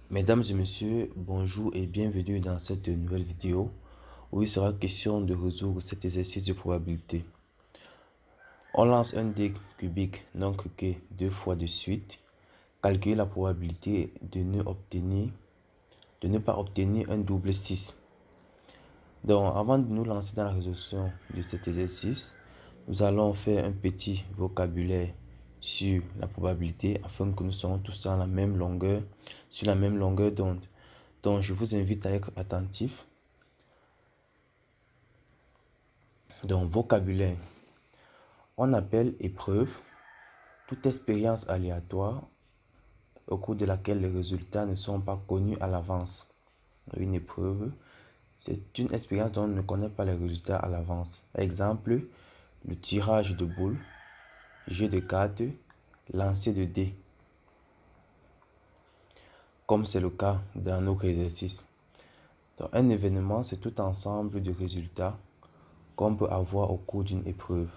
Mesdames et messieurs, bonjour et bienvenue dans cette nouvelle vidéo où il sera question de résoudre cet exercice de probabilité. On lance un dé cubique non truqué deux fois de suite. Calculer la probabilité de ne pas obtenir un double 6. Donc, avant de nous lancer dans la résolution de cet exercice, nous allons faire un petit vocabulaire sur la probabilité afin que nous soyons tous dans la même longueur, sur la même longueur d'onde. Donc, je vous invite à être attentif. Donc, vocabulaire. On appelle épreuve toute expérience aléatoire au cours de laquelle les résultats ne sont pas connus à l'avance. Une épreuve, c'est une expérience dont on ne connaît pas les résultats à l'avance. Exemple, le tirage de boules, jeu de cartes, lancer de dés. Comme c'est le cas dans notre exercice. Donc, un événement, c'est tout ensemble de résultats qu'on peut avoir au cours d'une épreuve.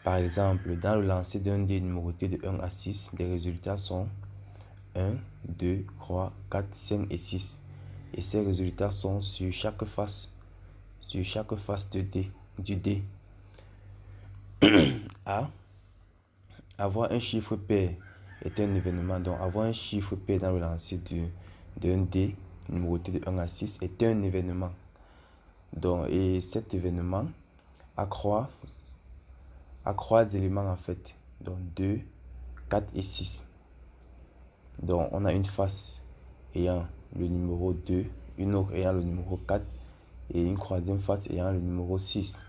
Par exemple, dans le lancer d'un dé numéroté de 1 à 6, les résultats sont 1, 2, 3, 4, 5 et 6. Et ces résultats sont sur chaque face du dé. A. Avoir un chiffre pair est un événement. Donc, avoir un chiffre pair dans le lancer d'un dé numéroté de 1 à 6 est un événement. Donc, et cet événement a trois éléments en fait. Donc, 2, 4 et 6. Donc, on a une face ayant le numéro 2, une autre ayant le numéro 4 et une troisième face ayant le numéro 6.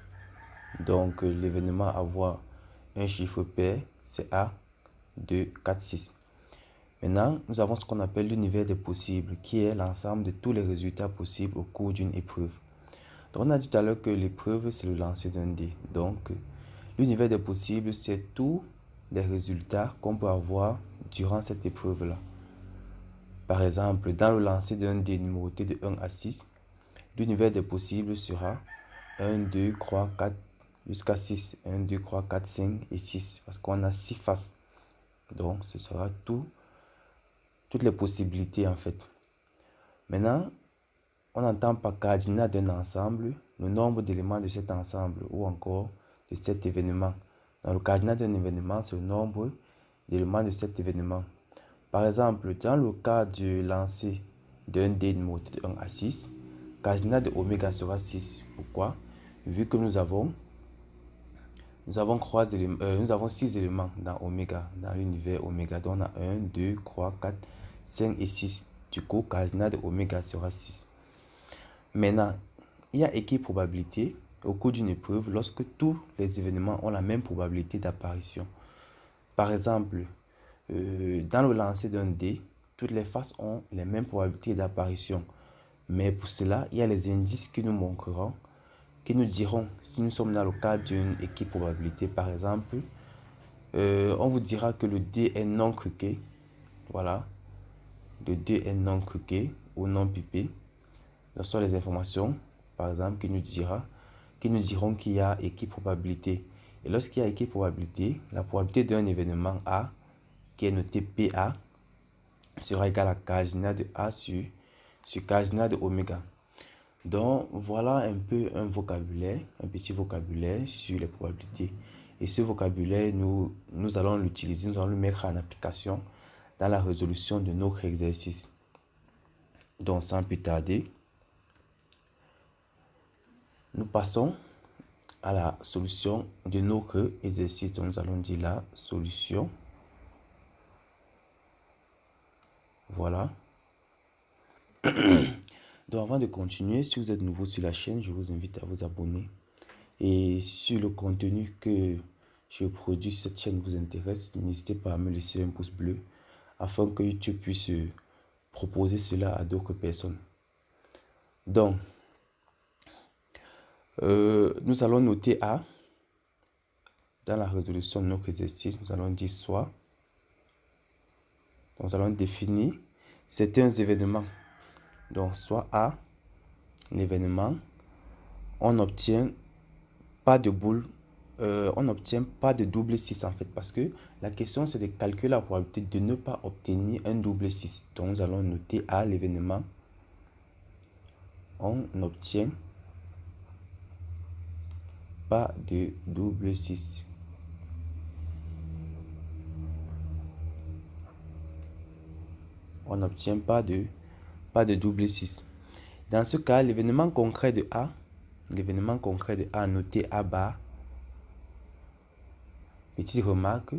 Donc, l'événement avoir un chiffre pair, c'est A, 2, 4, 6. Maintenant, nous avons ce qu'on appelle l'univers des possibles, qui est l'ensemble de tous les résultats possibles au cours d'une épreuve. Donc, on a dit tout à l'heure que l'épreuve, c'est le lancer d'un dé. Donc, l'univers des possibles, c'est tous les résultats qu'on peut avoir durant cette épreuve-là. Par exemple, dans le lancer d'un dé numéroté de 1 à 6, l'univers des possibles sera 1, 2, 3, 4 jusqu'à 6. 1, 2, 3, 4, 5 et 6. Parce qu'on a 6 faces. Donc, ce sera toutes les possibilités en fait. Maintenant, on entend par cardinal d'un ensemble le nombre d'éléments de cet ensemble ou encore de cet événement. Dans le cardinal d'un événement, c'est le nombre d'éléments de cet événement. Par exemple, dans le cas du lancer d'un dé numéroté de 1 à 6, cardinal de oméga sera 6. Pourquoi? Vu que nous avons 6 éléments dans oméga, dans l'univers oméga. Donc on a 1, 2, 3, 4, 5 et 6. Du coup, cardinal de oméga sera 6. Maintenant, il y a équiprobabilité au cours d'une épreuve lorsque tous les événements ont la même probabilité d'apparition. Par exemple, dans le lancer d'un dé, toutes les faces ont les mêmes probabilités d'apparition. Mais pour cela, il y a les indices qui nous montreront, qui nous diront si nous sommes dans le cadre d'une équiprobabilité. Par exemple, on vous dira que le dé est non truqué. Voilà. Le dé est non truqué ou non pipé. Ce sont les informations, par exemple, qui nous diront qu'il y a équiprobabilité. Et lorsqu'il y a équiprobabilité, la probabilité d'un événement A, qui est noté PA, sera égale à cardinal de A sur cardinal de oméga. Donc, voilà un peu un vocabulaire, un petit vocabulaire sur les probabilités. Et ce vocabulaire, nous allons l'utiliser, nous allons le mettre en application dans la résolution de notre exercice. Donc, sans plus tarder, nous passons à la solution de notre exercice. Donc, nous allons dire la solution. Voilà. Donc, avant de continuer, si vous êtes nouveau sur la chaîne, je vous invite à vous abonner. Et si le contenu que je produis sur cette chaîne vous intéresse, n'hésitez pas à me laisser un pouce bleu afin que YouTube puisse proposer cela à d'autres personnes. Donc, nous allons noter A. Dans la résolution de notre exercice, nous allons dire soit. Donc, nous allons définir certains événements. Donc, soit A, l'événement, on n'obtient pas de boule on n'obtient pas de double 6 en fait, parce que la question c'est de calculer la probabilité de ne pas obtenir un double 6. Donc nous allons noter à l'événement, on n'obtient pas de double 6. On n'obtient pas de double 6. Dans ce cas, l'événement concret de A noté A bar. Petite remarque,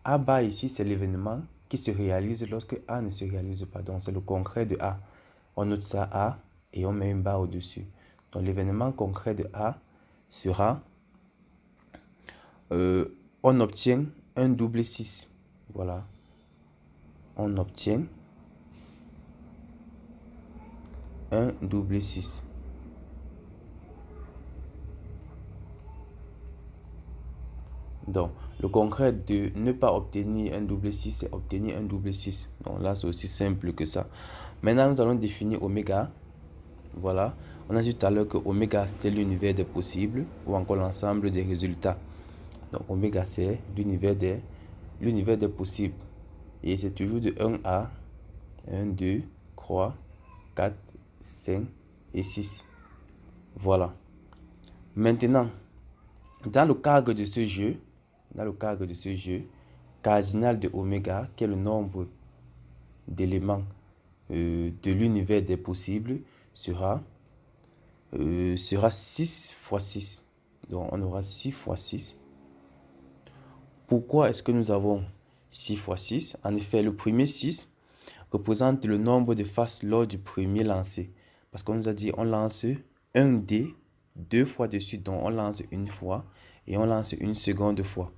A bar ici, c'est l'événement qui se réalise lorsque A ne se réalise pas. Donc, c'est le concret de A. On note ça A et on met une barre au-dessus. Donc, l'événement concret de A sera, on obtient un double 6. Voilà. On obtient un double 6. Donc, le concret de ne pas obtenir un double 6, c'est obtenir un double 6. Donc là, c'est aussi simple que ça. Maintenant, nous allons définir oméga. Voilà. On a dit tout à l'heure que oméga, c'était l'univers des possibles ou encore l'ensemble des résultats. Donc, oméga, c'est l'univers des possibles. Et c'est toujours de 1 à 1, 2, 3, 4, 5 et 6. Voilà. Maintenant, dans le cadre de ce jeu, cardinal de oméga, qui est le nombre d'éléments de l'univers des possibles, sera 6 fois 6. Donc, on aura 6 fois 6. Pourquoi est-ce que nous avons 6 fois 6? En effet, le premier 6 représente le nombre de faces lors du premier lancer. Parce qu'on nous a dit, on lance un dé 2 fois de suite. Donc, on lance une fois et on lance une seconde fois.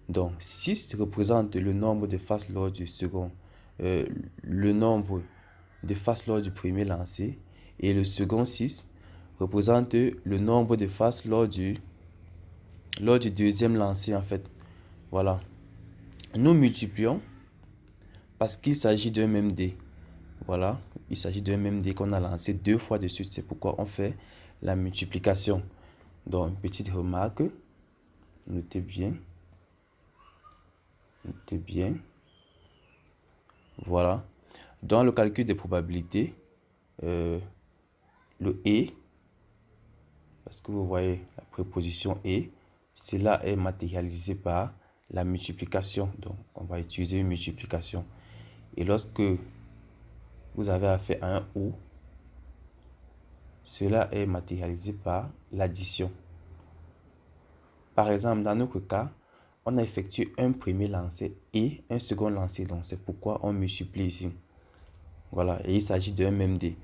Donc, 6 représente le nombre de faces lors du second, le nombre de faces lors du premier lancer. Et le second 6 représente le nombre de faces lors du deuxième lancer en fait. Voilà. Nous multiplions parce qu'il s'agit d'un même dé. Voilà. Il s'agit d'un même dé qu'on a lancé 2 fois de suite. C'est pourquoi on fait la multiplication. Donc, une petite remarque. Notez bien. Notez bien. Voilà. Dans le calcul des probabilités, le et, parce que vous voyez la préposition et, cela est matérialisé par la multiplication. Donc, on va utiliser une multiplication. Et lorsque vous avez affaire à un ou, cela est matérialisé par l'addition. Par exemple, dans notre cas, on a effectué un premier lancer et un second lancer. Donc, c'est pourquoi on multiplie ici. Voilà, et il s'agit d'un même dé.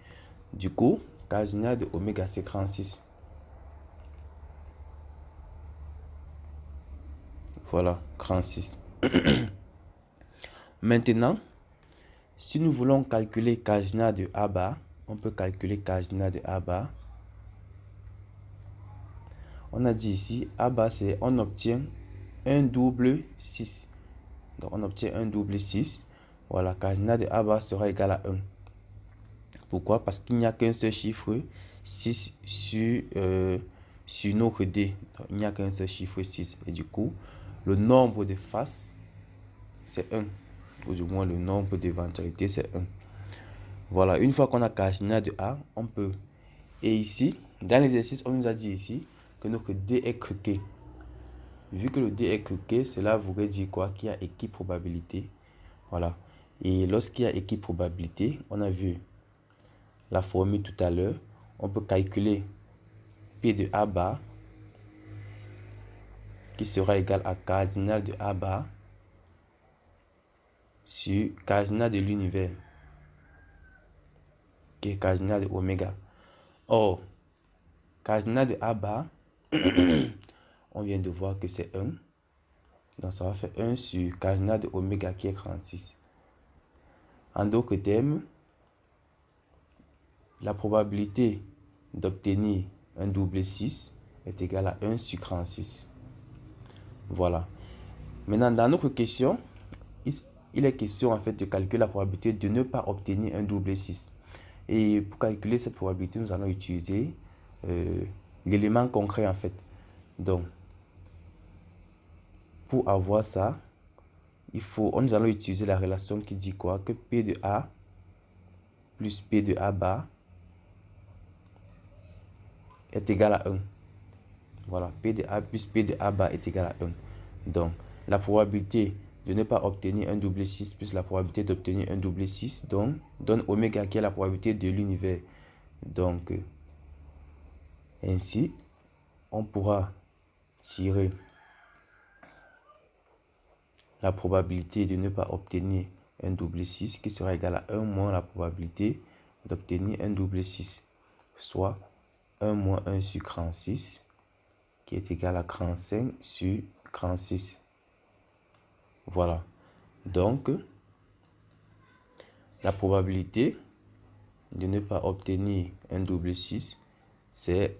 Du coup, cardinal de oméga, c'est 36. Voilà, 36. Maintenant, si nous voulons calculer cardinal de A bar, on peut calculer cardinal de A bar. On a dit ici, A bar, c'est on obtient un double 6. Donc, on obtient un double 6. Voilà, cardinal de A bar sera égal à 1. Pourquoi? Parce qu'il n'y a qu'un seul chiffre 6 sur notre dé. Donc, il n'y a qu'un seul chiffre 6. Et du coup, le nombre de faces, c'est 1. Ou du moins, le nombre d'éventualités, c'est 1. Voilà, une fois qu'on a cardinal de A, on peut. Et ici, dans l'exercice, on nous a dit ici que notre dé est croqué. Vu que le dé est croqué, cela voudrait dire quoi? Qu'il y a équiprobabilité. Voilà. Et lorsqu'il y a équiprobabilité, on a vu la formule tout à l'heure. On peut calculer P de A bar qui sera égal à cardinal de A bar sur cardinal de l'univers qui est cardinal de oméga. Or, cardinal de A bar, on vient de voir que c'est 1. Donc, ça va faire 1 sur cardinal de oméga qui est 36. En d'autres termes, la probabilité d'obtenir un double 6 est égale à 1 sur 36. Voilà. Maintenant, dans notre question, il est question en fait de calculer la probabilité de ne pas obtenir un double 6. Et pour calculer cette probabilité, nous allons utiliser l'élément concret en fait. Donc, pour avoir ça, nous allons utiliser la relation qui dit quoi? Que P de A plus P de A bar est égal à 1. Voilà, P de A plus P de A bar est égal à 1. Donc, la probabilité de ne pas obtenir un double 6 plus la probabilité d'obtenir un double 6 donc, donne oméga qui est la probabilité de l'univers. Donc, ainsi, on pourra tirer la probabilité de ne pas obtenir un double 6 qui sera égal à 1 moins la probabilité d'obtenir un double 6, soit 1 moins 1 sur 36 qui est égal à 35 sur 36. Voilà. Donc, la probabilité de ne pas obtenir un double 6, c'est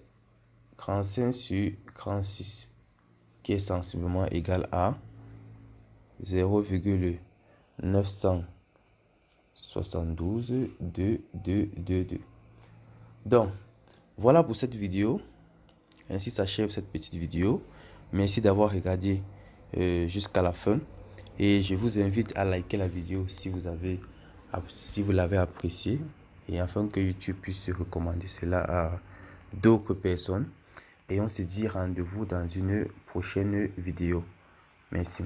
35 sur 36, qui est sensiblement égal à 0,972,222. Donc, voilà pour cette vidéo. Ainsi s'achève cette petite vidéo. Merci d'avoir regardé jusqu'à la fin. Et je vous invite à liker la vidéo si vous l'avez appréciée. Et afin que YouTube puisse recommander cela à d'autres personnes. Et on se dit rendez-vous dans une prochaine vidéo. Merci.